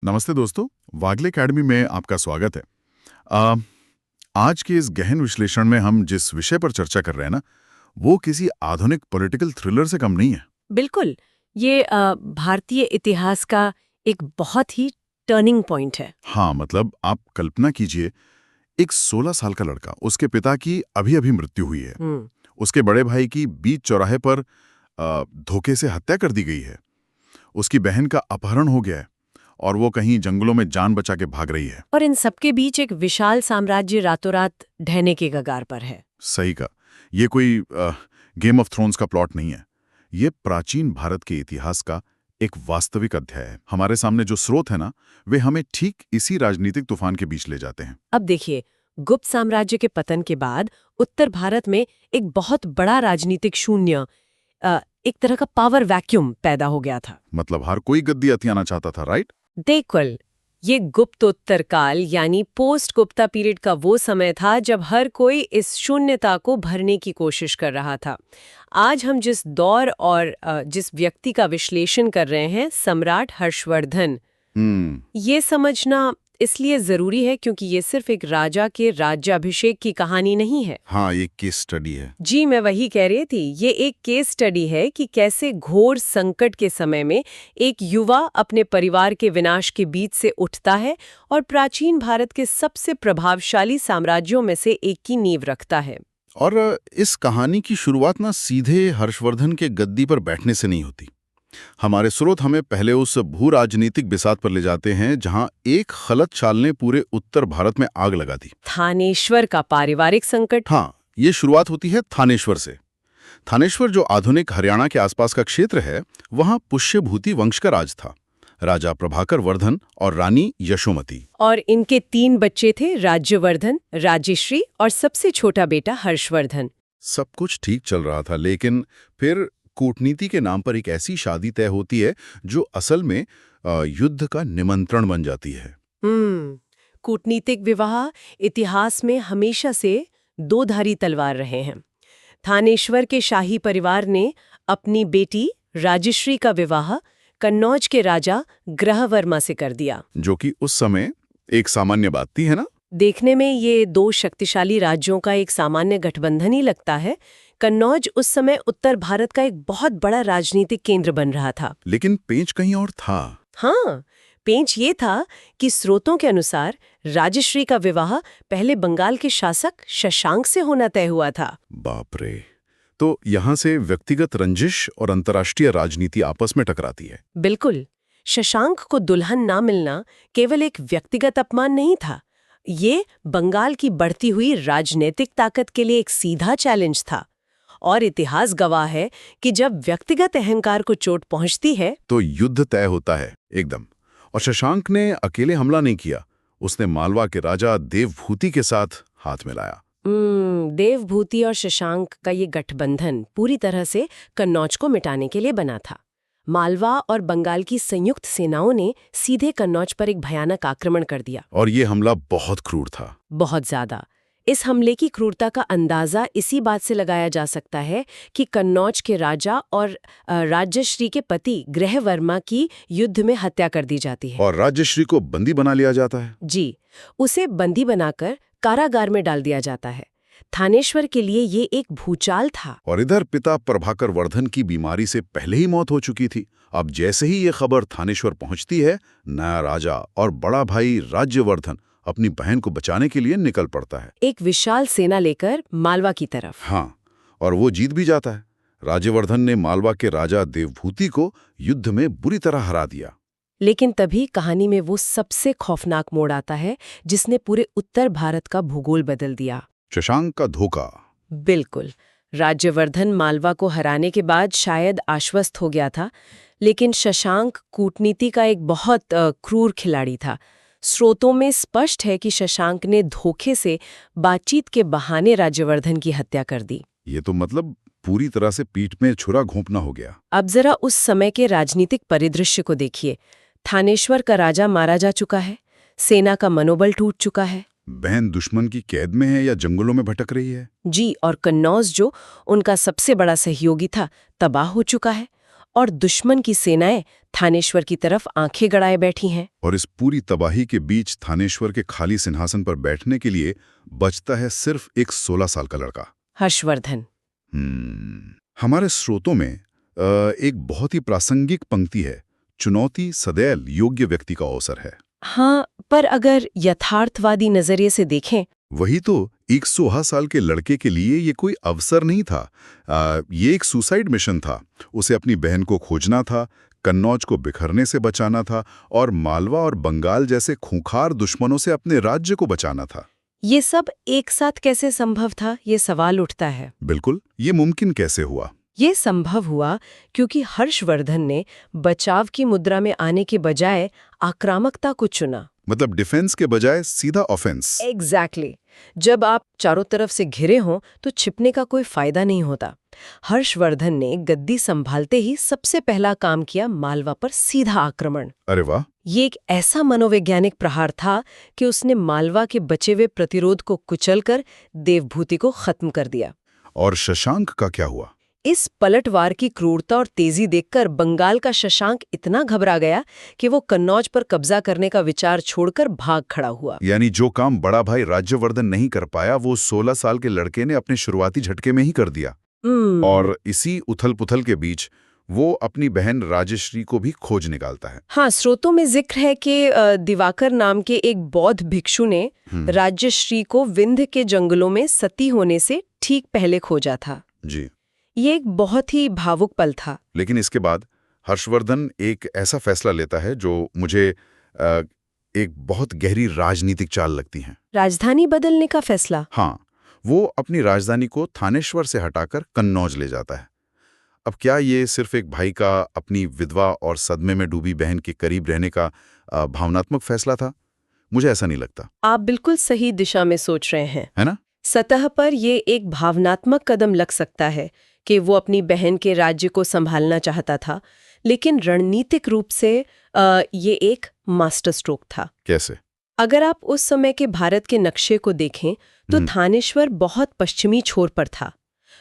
नमस्ते दोस्तों। वागले एकेडमी में आपका स्वागत है। आ, आज के इस गहन विश्लेषण में हम जिस विषय पर चर्चा कर रहे हैं ना, वो किसी आधुनिक पॉलिटिकल थ्रिलर से कम नहीं है। बिल्कुल। ये भारतीय इतिहास का एक बहुत ही टर्निंग पॉइंट है। हाँ, मतलब आप कल्पना कीजिए, एक 16 साल का लड़का, उसके पिता की अभी अभी मृत्यु हुई है। उसके बड़े भाई की बीच चौराहे पर धोखे से हत्या कर दी गई है। उसकी बहन का अपहरण हो गया है और वो कहीं जंगलों में जान बचा के भाग रही है। और इन सबके बीच एक विशाल साम्राज्य रातों रात ढहने के कगार पर है। सही का, ये कोई गेम ऑफ थ्रोन्स का प्लॉट नहीं है। ये प्राचीन भारत के इतिहास का एक वास्तविक अध्याय है। हमारे सामने जो स्रोत है ना, वे हमें ठीक इसी राजनीतिक तूफान के बीच ले जाते हैं। अब देखिए, गुप्त साम्राज्य के पतन के बाद उत्तर भारत में एक बहुत बड़ा राजनीतिक शून्य, एक तरह का पावर वैक्यूम पैदा हो गया था। मतलब हर कोई गद्दी हथियाना चाहता था, राइट? देखल, ये गुप्तोत्तर काल यानी पोस्ट गुप्ता पीरियड का वो समय था जब हर कोई इस शून्यता को भरने की कोशिश कर रहा था। आज हम जिस दौर और जिस व्यक्ति का विश्लेषण कर रहे हैं, सम्राट हर्षवर्धन, ये समझना इसलिए जरूरी है क्योंकि ये सिर्फ एक राजा के राज्याभिषेक की कहानी नहीं है। हाँ, ये केस स्टडी है। जी, मैं वही कह रही थी। ये एक केस स्टडी है कि कैसे घोर संकट के समय में एक युवा अपने परिवार के विनाश के बीच से उठता है और प्राचीन भारत के सबसे प्रभावशाली साम्राज्यों में से एक की नींव रखता है। और इस कहानी की शुरुआत ना सीधे हर्षवर्धन के गद्दी पर बैठने से नहीं होती। हमारे स्रोत हमें पहले उस भू राजनीतिक बिसात पर ले जाते हैं जहां एक खलत चाल ने पूरे उत्तर भारत में आग लगा दी। थानेश्वर का पारिवारिक संकट। हाँ, ये शुरुआत होती है थानेश्वर से। थानेश्वर जो आधुनिक हरियाणा के आसपास का क्षेत्र है, वहां पुष्यभूति वंश का राज था। राजा प्रभाकर वर्धन और रानी यशोमती। और इनके 3 बच्चे थे, राज्यवर्धन, राजश्री और सबसे छोटा बेटा हर्षवर्धन। सब कुछ ठीक चल रहा था, लेकिन फिर कूटनीति के नाम पर एक ऐसी शादी तय होती है जो असल में युद्ध का निमंत्रण बन जाती है। कूटनीतिक विवाह इतिहास में हमेशा से दो-धारी तलवार रहे हैं। थानेश्वर के शाही परिवार ने अपनी बेटी राजश्री का विवाह कन्नौज के राजा ग्रहवर्मा से कर दिया, जो कि उस समय एक सामान्य बात थी, है ना? देखने में ये 2 शक्तिशाली राज्यों का एक सामान्य गठबंधन ही लगता है। कन्नौज उस समय उत्तर भारत का एक बहुत बड़ा राजनीतिक केंद्र बन रहा था। लेकिन पेंच कहीं और था। हाँ, पेंच ये था कि स्रोतों के अनुसार राजश्री का विवाह पहले बंगाल के शासक शशांक से होना तय हुआ था। बाप रे! तो यहाँ से व्यक्तिगत रंजिश और अंतर्राष्ट्रीय राजनीति आपस में टकराती है। बिल्कुल। शशांक को दुल्हन ना मिलना केवल एक व्यक्तिगत अपमान नहीं था, ये बंगाल की बढ़ती हुई राजनीतिक ताकत के लिए एक सीधा चैलेंज था। और इतिहास गवाह है कि जब व्यक्तिगत अहंकार को चोट पहुंचती है तो युद्ध तय होता है एकदम। और शशांक ने अकेले हमला नहीं किया, उसने मालवा के राजा देवभूति के साथ हाथ मिलाया। देवभूति और शशांक का ये गठबंधन पूरी तरह से कन्नौज को मिटाने के लिए बना था। मालवा और बंगाल की संयुक्त सेनाओं ने सीधे कन्नौज पर एक भयानक आक्रमण कर दिया। और ये हमला बहुत क्रूर था। बहुत ज्यादा। इस हमले की क्रूरता का अंदाजा इसी बात से लगाया जा सकता है कि कन्नौज के राजा और राजश्री के पति ग्रहवर्मा की युद्ध में हत्या कर दी जाती है। और राजश्री को बंदी बना लिया जाता है। जी, उसे बंदी बनाकर कारागार में डाल दिया जाता है। थानेश्वर के लिए ये एक भूचाल था। और इधर पिता प्रभाकर वर्धन की बीमारी से पहले ही मौत हो चुकी थी। अब जैसे ही ये खबर थानेश्वर पहुंचती है, नया राजा और बड़ा भाई राज्यवर्धन अपनी बहन को बचाने के लिए निकल पड़ता है, एक विशाल सेना लेकर मालवा की तरफ। हाँ, और वो जीत भी जाता है। राज्यवर्धन ने मालवा के राजा देवभूति को युद्ध में बुरी तरह हरा दिया। लेकिन तभी कहानी में वो सबसे खौफनाक मोड़ आता है जिसने पूरे उत्तर भारत का भूगोल बदल दिया। शशांक का धोखा। बिल्कुल। राज्यवर्धन मालवा को हराने के बाद शायद आश्वस्त हो गया था, लेकिन शशांक कूटनीति का एक बहुत क्रूर खिलाड़ी था। स्रोतों में स्पष्ट है कि शशांक ने धोखे से बातचीत के बहाने राज्यवर्धन की हत्या कर दी। ये तो मतलब पूरी तरह से पीठ में छुरा घोंपना हो गया। अब जरा उस समय के राजनीतिक परिदृश्य को देखिए। थानेश्वर का राजा मारा जा चुका है, सेना का मनोबल टूट चुका है, बहन दुश्मन की कैद में है या जंगलों में भटक रही है। जी, और कन्नौज जो उनका सबसे बड़ा सहयोगी था, तबाह हो चुका है। और दुश्मन की सेनाएं थानेश्वर की तरफ आंखें गड़ाए बैठी हैं। और इस पूरी तबाही के बीच थानेश्वर के खाली सिंहासन पर बैठने के लिए बचता है सिर्फ एक 16 साल का लड़का, हर्षवर्धन। हमारे स्रोतों में एक बहुत ही प्रासंगिक पंक्ति है, चुनौती सदैव योग्य व्यक्ति का अवसर है। हाँ, पर अगर यथार्थवादी नजरिए से देखें, वही तो, एक 16 साल के लड़के के लिए ये कोई अवसर नहीं था, ये एक सुसाइड मिशन था। उसे अपनी बहन को खोजना था, कन्नौज को बिखरने से बचाना था और मालवा और बंगाल जैसे खूंखार दुश्मनों से अपने राज्य को बचाना था। ये सब एक साथ कैसे संभव था, ये सवाल उठता है। बिल्कुल, ये मुमकिन कैसे हुआ? ये संभव हुआ क्योंकि हर्षवर्धन ने बचाव की मुद्रा में आने के बजाय आक्रामकता को चुना। मतलब डिफेंस के बजाय सीधा ऑफेंस। एग्जैक्टली। जब आप चारों तरफ से घिरे हों तो छिपने का कोई फायदा नहीं होता। हर्षवर्धन ने गद्दी संभालते ही सबसे पहला काम किया मालवा पर सीधा आक्रमण। अरे वाह! ये एक ऐसा मनोवैज्ञानिक प्रहार था कि उसने मालवा के बचे हुए प्रतिरोध को कुचलकर देवभूति को खत्म कर दिया। और शशांक का क्या हुआ? इस पलटवार की क्रूरता और तेजी देखकर बंगाल का शशांक इतना घबरा गया कि वो कन्नौज पर कब्जा करने का विचार छोड़कर भाग खड़ा हुआ। यानी जो काम बड़ा भाई राज्यवर्धन नहीं कर पाया, वो 16 साल के लड़के ने अपने शुरुआती झटके में ही कर दिया। और इसी उथल-पुथल के बीच वो अपनी बहन राजश्री को भी खोज निकालता है। हाँ, स्रोतों में जिक्र है कि दिवाकर नाम के एक बौद्ध भिक्षु ने राजश्री को विंध्य के जंगलों में सती होने से ठीक पहले खोजा था। जी। ये एक बहुत ही भावुक पल था। लेकिन इसके बाद हर्षवर्धन एक ऐसा फैसला लेता है जो मुझे एक बहुत गहरी राजनीतिक चाल लगती है। राजधानी बदलने का फैसला? हाँ, वो अपनी राजधानी को थानेश्वर से हटाकर कन्नौज ले जाता है। अब क्या ये सिर्फ एक भाई का अपनी विधवा और सदमे में डूबी बहन के करीब रहने का भावनात्मक फैसला था? मुझे ऐसा नहीं लगता। आप बिल्कुल सही दिशा में सोच रहे हैं, है ना? सतह पर ये एक भावनात्मक कदम लग सकता है कि वो अपनी बहन के राज्य को संभालना चाहता था, लेकिन रणनीतिक रूप से ये एक मास्टर स्ट्रोक था। कैसे? अगर आप उस समय के भारत के नक्शे को देखें तो थानेश्वर बहुत पश्चिमी छोर पर था।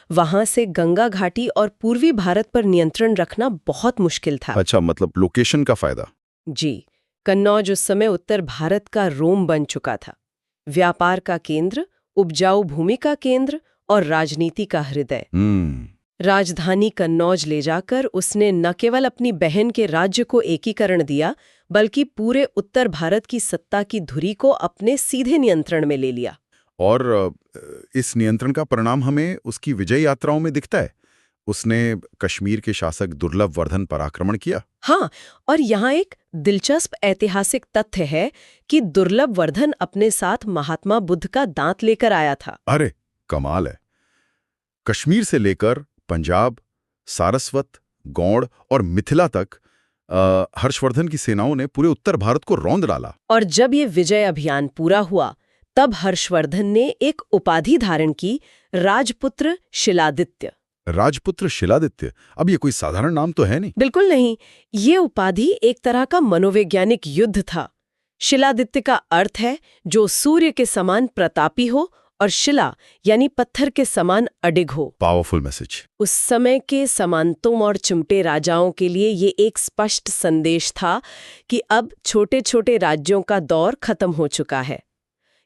वहां से गंगा घाटी और पूर्वी भारत पर नियंत्रण रखना बहुत मुश्किल था। अच्छा, मतलब लोकेशन का फायदा? जी, कन्नौज उस समय उत्तर भारत का रोम बन चुका था, व्यापार का केंद्र, उपजाऊ भूमि का केंद्र और राजनीति का हृदय। राजधानी कन्नौज ले जाकर उसने न केवल अपनी बहन के राज्य को एकीकरण दिया, बल्कि पूरे उत्तर भारत की सत्ता की धुरी को अपने सीधे नियंत्रण में ले लिया। और इस नियंत्रण का परिणाम हमें उसकी विजय यात्राओं में दिखता है। उसने कश्मीर के शासक दुर्लभ वर्धन पर आक्रमण किया। हाँ, और यहाँ एक दिलचस्प ऐतिहासिक तथ्य है कि दुर्लभ वर्धन अपने साथ महात्मा बुद्ध का दांत लेकर आया था। अरे कमाल है! कश्मीर से लेकर पंजाब, सारस्वत, गौड़ और मिथिला तक हर्षवर्धन की सेनाओं ने पूरे उत्तर भारत को रौंद डाला। और जब ये विजय अभियान पूरा हुआ, तब हर्षवर्धन ने एक उपाधि धारण की, राजपुत्र शिलादित्य। राजपुत्र शिलादित्य? अब ये कोई साधारण नाम तो है नहीं। बिल्कुल नहीं, ये उपाधि एक तरह का मनोवैज्ञानिक युद्ध था। शिलादित्य का अर्थ है जो सूर्य के समान प्रतापी हो, और शिला यानी पत्थर के समान अडिग हो। Powerful message. उस समय के सामंतों और चिमटे राजाओं के लिए ये एक स्पष्ट संदेश था कि अब छोटे छोटे राज्यों का दौर खत्म हो चुका है।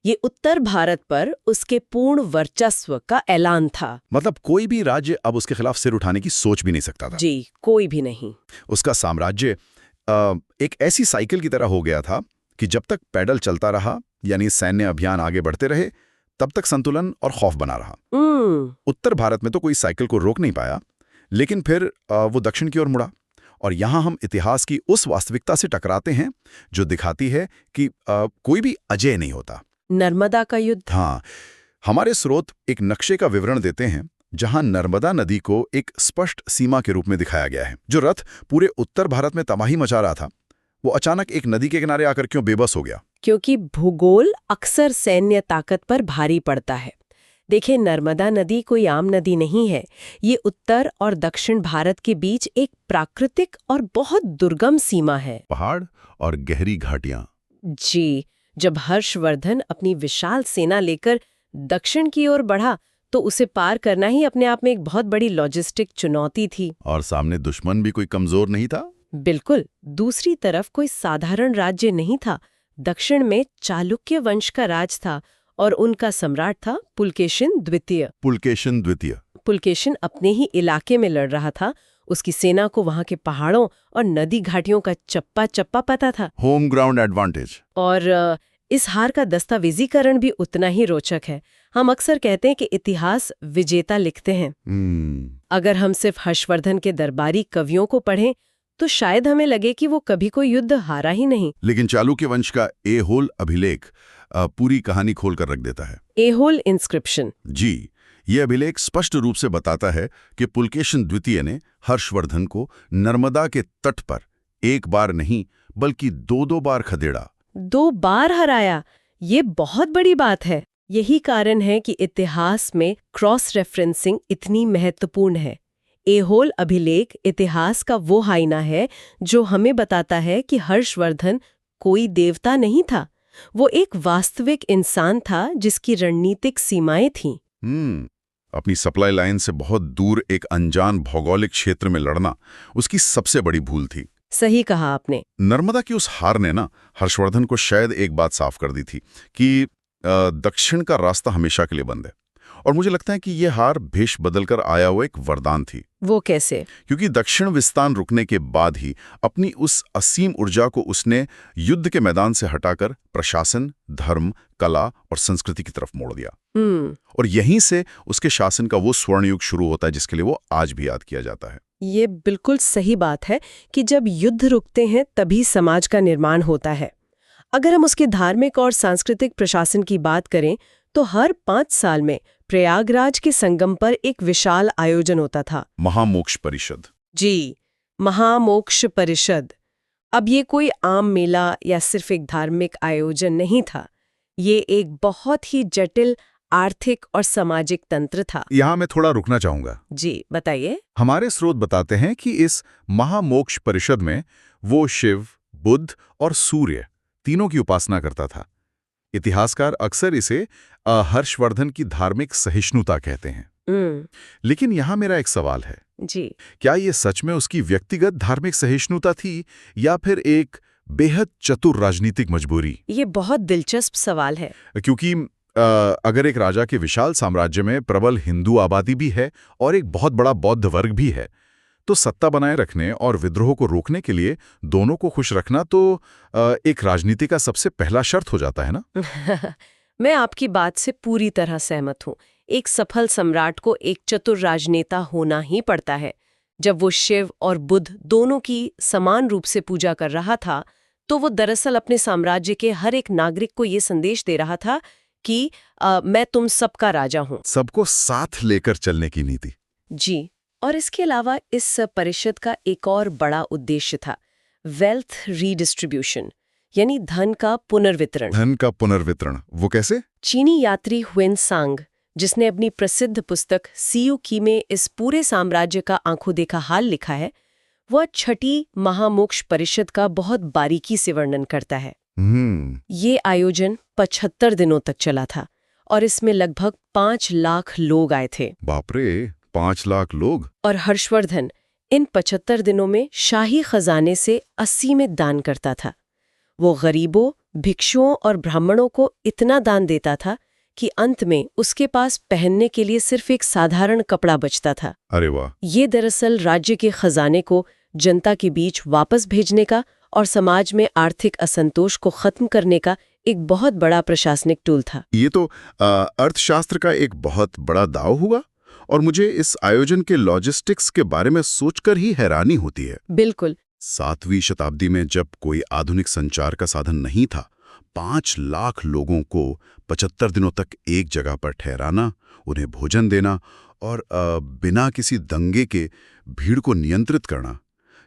ये उत्तर भारत पर उसके पूर्ण वर्चस्व का ऐलान था। मतलब कोई भी राज्य अब उसके खिलाफ सिर उठाने की सोच भी नहीं सकता था। जी, कोई भी नहीं। उसका साम्राज्य एक ऐसी साइकिल की तरह हो गया था कि जब तक पैडल चलता रहा, यानी सैन्य अभियान आगे बढ़ते रहे, तब तक संतुलन और खौफ बना रहा। उत्तर भारत में तो कोई साइकिल को रोक नहीं पाया, लेकिन फिर वो दक्षिण की ओर मुड़ा। और यहां हम इतिहास की उस वास्तविकता से टकराते हैं जो दिखाती है कि कोई भी अजेय नहीं होता। नर्मदा का युद्ध। हाँ, हमारे स्रोत एक नक्शे का विवरण देते हैं जहां नर्मदा नदी को एक स्पष्ट सीमा के रूप में दिखाया गया है। जो रथ पूरे उत्तर भारत में तबाही मचा रहा था, वो अचानक एक नदी के किनारे आकर क्यों बेबस हो गया? क्योंकि भूगोल अक्सर सैन्य ताकत पर भारी पड़ता है। देखिए, नर्मदा नदी कोई आम नदी नहीं है। ये उत्तर और दक्षिण भारत के बीच एक प्राकृतिक और बहुत दुर्गम सीमा है। पहाड़ और गहरी घाटियां। जी, जब हर्षवर्धन अपनी विशाल सेना लेकर दक्षिण की ओर बढ़ा, तो उसे पार करना ही अपने आप में एक बहुत बड़ी लॉजिस्टिक चुनौती थी। और सामने दुश्मन भी कोई कमजोर नहीं था। बिल्कुल। दूसरी तरफ कोई साधारण राज्य नहीं था। दक्षिण में चालुक्य वंश का राज था और उनका सम्राट था पुलकेशिन द्वितीय। पुलकेशिन द्वितीय। पुलकेशिन अपने ही इलाके में लड़ रहा था। उसकी सेना को वहां के पहाड़ों और नदी घाटियों का चप्पा चप्पा पता था। Home ground advantage. और इस हार का दस्तावेजीकरण भी उतना ही रोचक है। हम अक्सर कहते हैं कि इतिहास विजेता लिखते हैं। अगर हम सिर्फ हर्षवर्धन के दरबारी कवियों को पढ़ें तो शायद हमें लगे कि वो कभी कोई युद्ध हारा ही नहीं। लेकिन चालुक्य वंश का एहोल अभिलेख पूरी कहानी खोल कर रख देता है। एहोल इंस्क्रिप्शन। जी, ये अभिलेख स्पष्ट रूप से बताता है कि पुलकेशिन द्वितीय ने हर्षवर्धन को नर्मदा के तट पर एक बार नहीं बल्कि दो बार खदेड़ा। 2 बार हराया। ये बहुत बड़ी बात है। यही कारण है कि इतिहास में क्रॉस रेफरेंसिंग इतनी महत्वपूर्ण है। एहोल अभिलेख इतिहास का वो आईना है जो हमें बताता है कि हर्षवर्धन कोई देवता नहीं था। वो एक वास्तविक इंसान था जिसकी रणनीतिक सीमाएं थीं। अपनी सप्लाई लाइन से बहुत दूर एक अनजान भौगोलिक क्षेत्र में लड़ना उसकी सबसे बड़ी भूल थी। सही कहा आपने। नर्मदा की उस हार ने ना हर्षवर्धन को शायद एक बात साफ कर दी थी कि दक्षिण का रास्ता हमेशा के लिए बंद है। और मुझे लगता है कि यह हार भेष बदलकर आया हुआ एक वरदान थी। वो कैसे? क्योंकि दक्षिण विस्तार रुकने के बाद ही अपनी उस असीम ऊर्जा को उसने युद्ध के मैदान से हटाकर प्रशासन, धर्म, कला और संस्कृति की तरफ मोड़ दिया। और यहीं से उसके शासन का वो स्वर्ण युग शुरू होता है जिसके लिए वो आज भी याद किया जाता है। ये बिल्कुल सही बात है कि जब युद्ध रुकते हैं तभी समाज का निर्माण होता है। अगर हम उसके धार्मिक और सांस्कृतिक प्रशासन की बात करें तो हर 5 साल में प्रयागराज के संगम पर एक विशाल आयोजन होता था, महामोक्ष परिषद। जी, महामोक्ष परिषद। अब ये कोई आम मेला या सिर्फ एक धार्मिक आयोजन नहीं था। ये एक बहुत ही जटिल आर्थिक और सामाजिक तंत्र था। यहाँ मैं थोड़ा रुकना चाहूंगा। जी, बताइए। हमारे स्रोत बताते हैं कि इस महामोक्ष परिषद में वो शिव, बुद्ध और सूर्य तीनों की उपासना करता था। इतिहासकार अक्सर इसे हर्षवर्धन की धार्मिक सहिष्णुता कहते हैं। लेकिन यहाँ मेरा एक सवाल है। जी, क्या ये सच में उसकी व्यक्तिगत धार्मिक सहिष्णुता थी या फिर एक बेहद चतुर राजनीतिक मजबूरी? ये बहुत दिलचस्प सवाल है। क्योंकि अगर एक राजा के विशाल साम्राज्य में प्रबल हिंदू आबादी भी है और एक बहुत बड़ा बौद्ध वर्ग भी है, तो सत्ता बनाए रखने और विद्रोह को रोकने के लिए दोनों को खुश रखना तो एक राजनीति का सबसे पहला शर्त हो जाता है ना। मैं आपकी बात से पूरी तरह सहमत हूँ। एक सफल सम्राट को एक चतुर राजनेता होना ही पड़ता है। जब वो शिव और बुद्ध दोनों की समान रूप से पूजा कर रहा था तो वो दरअसल अपने साम्राज्य के हर एक नागरिक को ये संदेश दे रहा था कि मैं तुम सबका राजा हूँ। सबको साथ लेकर चलने की नीति। जी, और इसके अलावा इस परिषद का एक और बड़ा उद्देश्य था, वेल्थ रीडिस्ट्रीब्यूशन, यानी धन का पुनर्वितरण। धन का पुनर्वितरण, वो कैसे? चीनी यात्री ह्वेनसांग, जिसने अपनी प्रसिद्ध पुस्तक सीयू की में इस पूरे साम्राज्य का आंखों देखा हाल लिखा है, वह छठी महामोक्ष परिषद का बहुत बारीकी से वर्णन करता है। ये आयोजन 75 दिनों तक चला था और इसमें लगभग 5 लाख लोग आए थे। बाप रे, 5 लाख लोग! और हर्षवर्धन इन 75 दिनों में शाही खजाने से असीमित दान करता था। वो गरीबों, भिक्षुओं और ब्राह्मणों को इतना दान देता था कि अंत में उसके पास पहनने के लिए सिर्फ एक साधारण कपड़ा बचता था। अरे वाह! ये दरअसल राज्य के खजाने को जनता के बीच वापस भेजने का और समाज में आर्थिक असंतोष को खत्म करने का एक बहुत बड़ा प्रशासनिक टूल था। ये तो अर्थशास्त्र का एक बहुत बड़ा दांव हुआ और मुझे इस आयोजन के लॉजिस्टिक्स के बारे में सोचकर ही हैरानी होती है। बिल्कुल। 7वीं शताब्दी में जब कोई आधुनिक संचार का साधन नहीं था, 5 लाख लोगों को 75 दिनों तक एक जगह पर ठहराना, उन्हें भोजन देना और बिना किसी दंगे के भीड़ को नियंत्रित करना,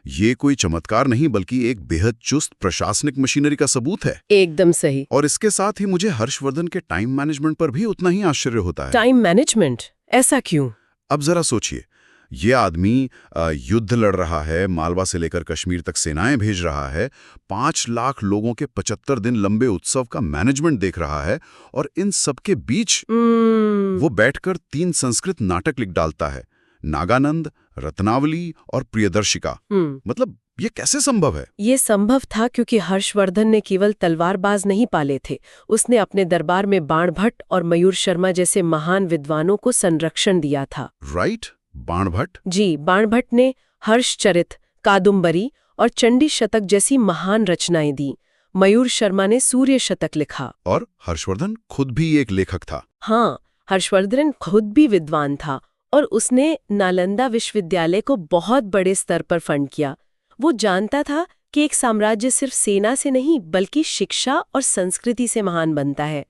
ये कोई चमत्कार नहीं बल्कि एक बेहद चुस्त प्रशासनिक मशीनरी का सबूत है। एकदम सही। और इसके साथ ही मुझे हर्षवर्धन के टाइम मैनेजमेंट पर भी उतना ही आश्चर्य होता है। Time management? ऐसा क्यों? अब जरा सोचिए, ये आदमी युद्ध लड़ रहा है, मालवा से लेकर कश्मीर तक सेनाएं भेज रहा है, 5 लाख लोगों के 75 दिन लंबे उत्सव का मैनेजमेंट देख रहा है, और इन सबके बीच वो बैठकर 3 संस्कृत नाटक लिख डालता है, नागानंद, रत्नावली और प्रियदर्शिका। मतलब ये कैसे संभव है? ये संभव था क्योंकि हर्षवर्धन ने केवल तलवारबाज नहीं पाले थे, उसने अपने दरबार में बाणभट्ट और मयूर शर्मा जैसे महान विद्वानों को संरक्षण दिया था। राइट, बाणभट्ट? जी, बाणभट्ट ने हर्षचरित, कादम्बरी और चंडी शतक जैसी महान रचनाएं दी। मयूर शर्मा ने सूर्य शतक लिखा। और हर्षवर्धन खुद भी एक लेखक था। हाँ, हर्षवर्धन खुद भी विद्वान था और उसने नालंदा विश्वविद्यालय को बहुत बड़े स्तर पर फंड किया। वो जानता था कि एक साम्राज्य सिर्फ सेना से नहीं बल्कि शिक्षा और संस्कृति से महान बनता है।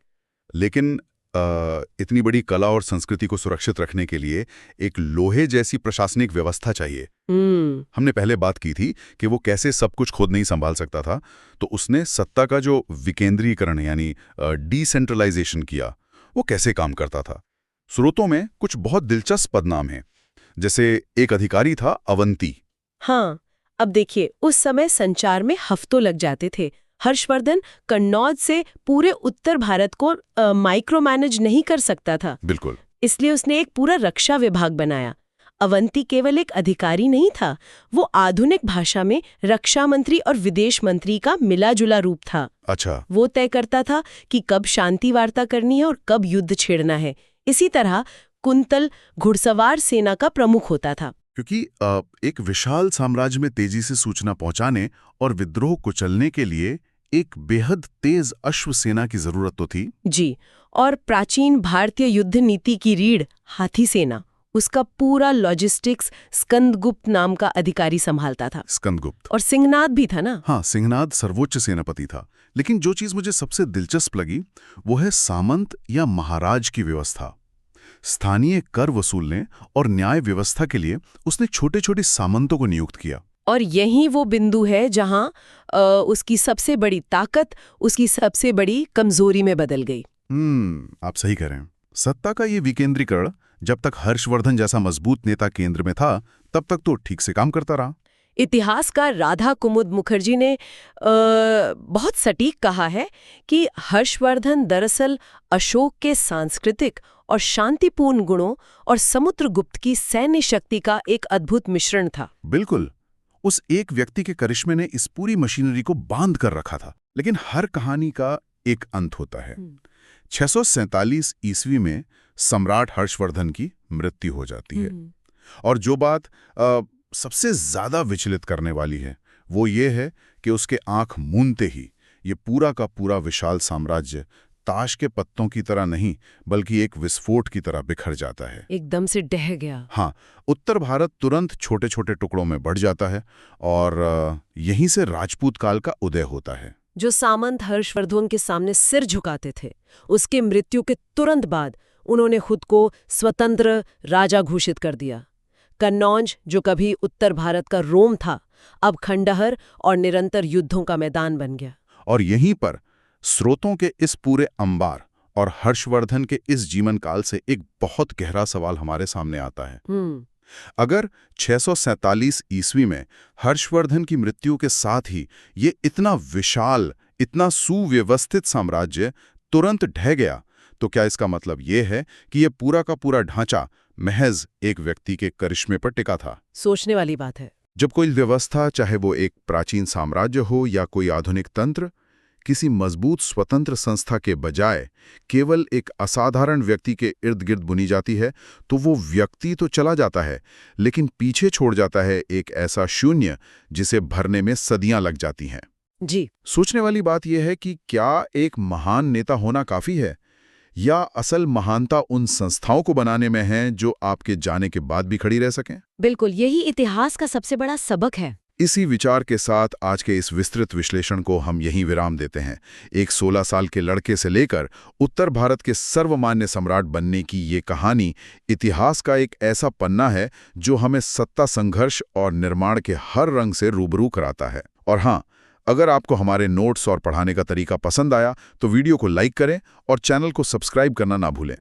लेकिन इतनी बड़ी कला और संस्कृति को सुरक्षित रखने के लिए एक लोहे जैसी प्रशासनिक व्यवस्था चाहिए। हमने पहले बात की थी कि वो कैसे सब कुछ खुद नहीं संभाल सकता था, तो उसने सत्ता का जो विकेंद्रीकरण यानी डिसेंट्रलाइजेशन किया, वो कैसे काम करता था। स्रोतों में कुछ बहुत दिलचस्प पदनाम हैं, जैसे एक अधिकारी था अवंती। हाँ, अब देखिए, उस समय संचार में हफ्तों लग जाते थे। हर्षवर्धन कन्नौज से पूरे उत्तर भारत को माइक्रो मैनेज नहीं कर सकता था। बिल्कुल। इसलिए उसने एक पूरा रक्षा विभाग बनाया। अवंती केवल एक अधिकारी नहीं था, वो आधुनिक भाषा में रक्षा मंत्री और विदेश मंत्री का मिला जुला रूप था। अच्छा। वो तय करता था कि कब शांति वार्ता करनी है और कब युद्ध छेड़ना है। इसी तरह कुंतल घुड़सवार सेना का प्रमुख होता था। क्योंकि एक विशाल साम्राज्य में तेजी से सूचना पहुंचाने और विद्रोह कुचलने के लिए एक बेहद तेज अश्व सेना की जरूरत तो थी। जी, और प्राचीन भारतीय युद्ध नीति की रीढ़ हाथी सेना, उसका पूरा लॉजिस्टिक्स स्कंदगुप्त नाम का अधिकारी संभालता था। स्कंदगुप्त। और सिंहनाद भी था ना। हाँ, सिंहनाद सर्वोच्च सेनापति था। लेकिन जो चीज मुझे सबसे दिलचस्प लगी वो है सामंत या महाराज की व्यवस्था। स्थानीय कर वसूलने और न्याय व्यवस्था के लिए उसने छोटे छोटे सामंतों को नियुक्त किया। और यही वो बिंदु है जहां उसकी सबसे बड़ी ताकत उसकी सबसे बड़ी कमजोरी में बदल गई। आप सही कह रहे हैं। सत्ता का ये विकेंद्रीकरण जब तक हर्षवर्धन जैसा मजबूत नेता केंद्र में था तब तक तो ठीक से काम करता रहा। इतिहासकार राधा कुमुद मुखर्जी ने बहुत सटीक कहा है कि हर्षवर्धन दरअसल अशोक के सांस्कृतिक और शांतिपूर्ण गुणों और समुद्रगुप्त की सैन्य शक्ति का एक अद्भुत मिश्रण था। बिल्कुल, उस एक व्यक्ति के करिश्मे ने इस पूरी मशीनरी को बांध कर रखा था। लेकिन हर कहानी का एक अंत होता है। 647 ईस्वी में सम्राट हर्षवर्धन की मृत्यु हो जाती है। और जो बात सबसे ज्यादा विचलित करने वाली है वो ये है कि उसके आंख मूंदते ही ये पूरा का पूरा विशाल साम्राज्य ताश के पत्तों की तरह नहीं बल्कि एक विस्फोट की तरह बिखर जाता है। एकदम से ढह गया। हाँ, उत्तर भारत तुरंत छोटे छोटे टुकड़ों में बढ़ जाता है और यहीं से राजपूत काल का उदय होता है। जो सामंत हर्षवर्धन के सामने सिर झुकाते थे, उसके मृत्यु के तुरंत बाद उन्होंने खुद को स्वतंत्र राजा घोषित कर दिया। कन्नौज, जो कभी उत्तर भारत का रोम था, अब खंडहर और निरंतर युद्धों का मैदान बन गया। और यहीं पर स्रोतों के इस पूरे अंबार और हर्षवर्धन के इस जीवन काल से एक बहुत गहरा सवाल हमारे सामने आता है। अगर 647 ईस्वी में हर्षवर्धन की मृत्यु के साथ ही ये इतना विशाल, इतना सुव्यवस्थित साम्राज्य तुरंत ढह गया, तो क्या इसका मतलब ये है कि ये पूरा का पूरा ढांचा महज एक व्यक्ति के करिश्मे पर टिका था? सोचने वाली बात है। जब कोई व्यवस्था, चाहे वो एक प्राचीन साम्राज्य हो या कोई आधुनिक तंत्र, किसी मजबूत स्वतंत्र संस्था के बजाय केवल एक असाधारण व्यक्ति के इर्द गिर्द बुनी जाती है, तो वो व्यक्ति तो चला जाता है लेकिन पीछे छोड़ जाता है एक ऐसा शून्य जिसे भरने में सदियां लग जाती हैं। जी, सोचने वाली बात यह है कि क्या एक महान नेता होना काफी है, या असल महानता उन संस्थाओं को बनाने में है जो आपके जाने के बाद भी खड़ी रह सकें? बिल्कुल, यही इतिहास का सबसे बड़ा सबक है। इसी विचार के साथ आज के इस विस्तृत विश्लेषण को हम यहीं विराम देते हैं। एक 16 साल के लड़के से लेकर उत्तर भारत के सर्वमान्य सम्राट बनने की ये कहानी इतिहास का एक ऐसा पन्ना है जो हमें सत्ता, संघर्ष और निर्माण के हर रंग से रूबरू कराता है। और हाँ, अगर आपको हमारे नोट्स और पढ़ाने का तरीका पसंद आया तो वीडियो को लाइक करें और चैनल को सब्सक्राइब करना ना भूलें।